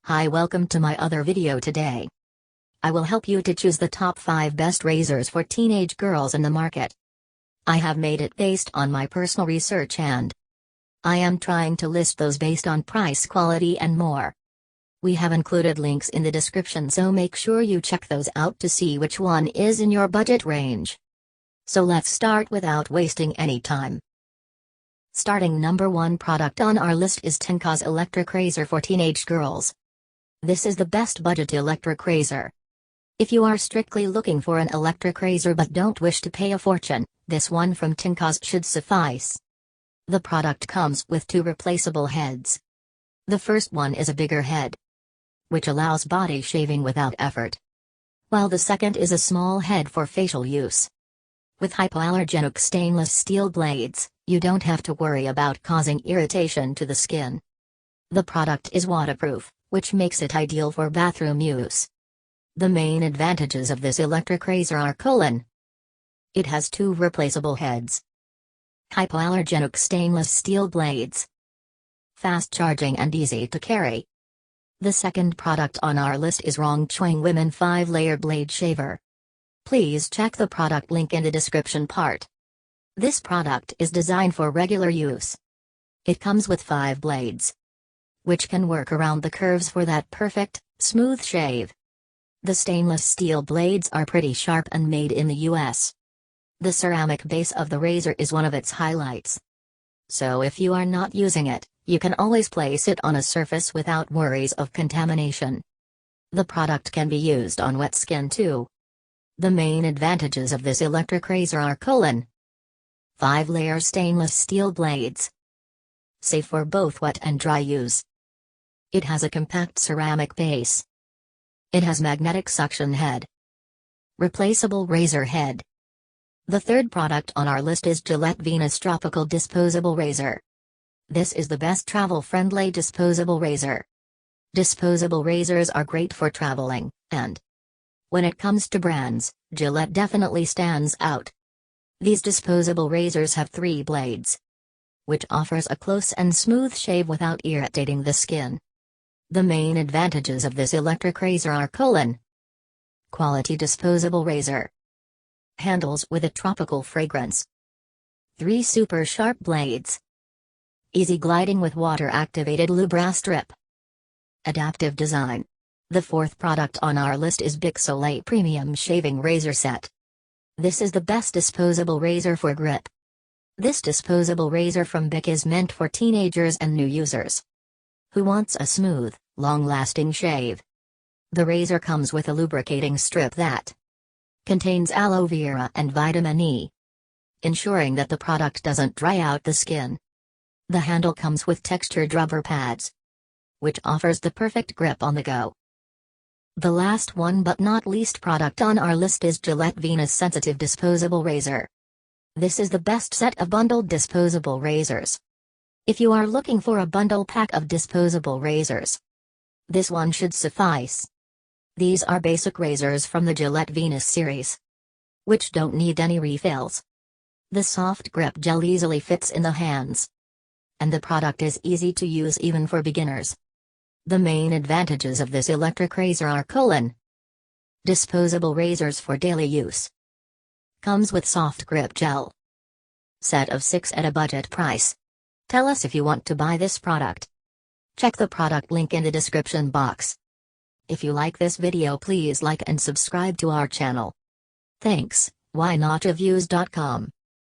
Hi, welcome to my other video today. I will help you to choose the top 5 best razors for teenage girls in the market. I have made it based on my personal research and I am trying to list those based on price, quality and more. We have included links in the description, so make sure you check those out to see which one is in your budget range. So let's start without wasting any time. Starting number 1 product on our list is Tinka's electric razor for teenage girls. This is the best budget electric razor. If you are strictly looking for an electric razor but don't wish to pay a fortune, this one from Tinka's should suffice. The product comes with 2 replaceable heads. The first one is a bigger head, which allows body shaving without effort, while the second is a small head for facial use. With hypoallergenic stainless steel blades, you don't have to worry about causing irritation to the skin. The product is waterproof, which makes it ideal for bathroom use. The main advantages of this electric razor are: it has 2 replaceable heads, hypoallergenic stainless steel blades, fast charging and easy to carry. The second product on our list is Rongchuang Women 5-Layer Blade Shaver. Please check the product link in the description part. This product is designed for regular use. It comes with 5 blades, which can work around the curves for that perfect, smooth shave. The stainless steel blades are pretty sharp and made in the US. The ceramic base of the razor is one of its highlights. So if you are not using it, you can always place it on a surface without worries of contamination. The product can be used on wet skin too. The main advantages of this electric razor are: 5-layer stainless steel blades, safe for both wet and dry use. It has a compact ceramic base. It has magnetic suction head. Replaceable razor head. The third product on our list is Gillette Venus Tropical Disposable Razor. This is the best travel-friendly disposable razor. Disposable razors are great for traveling, and when it comes to brands, Gillette definitely stands out. These disposable razors have 3 blades, which offers a close and smooth shave without irritating the skin. The main advantages of this electric razor are: quality disposable razor, handles with a tropical fragrance, 3 super sharp blades, easy gliding with water-activated Lubra strip, adaptive design. The fourth product on our list is Pixelate Premium Shaving Razor Set. This is the best disposable razor for grip. This disposable razor from Bic is meant for teenagers and new users who wants a smooth, long-lasting shave. The razor comes with a lubricating strip that contains aloe vera and vitamin E, ensuring that the product doesn't dry out the skin. The handle comes with textured rubber pads, which offers the perfect grip on the go. The last one but not least product on our list is Gillette Venus Sensitive Disposable Razor. This is the best set of bundled disposable razors. If you are looking for a bundle pack of disposable razors, this one should suffice. These are basic razors from the Gillette Venus series, which don't need any refills. The soft grip gel easily fits in the hands, and the product is easy to use even for beginners. The main advantages of this electric razor are: disposable razors for daily use, comes with soft grip gel, set of 6 at a budget price. Tell us if you want to buy this product. Check the product link in the description box. If you like this video, please like and subscribe to our channel. Thanks. Whynot Reviews.com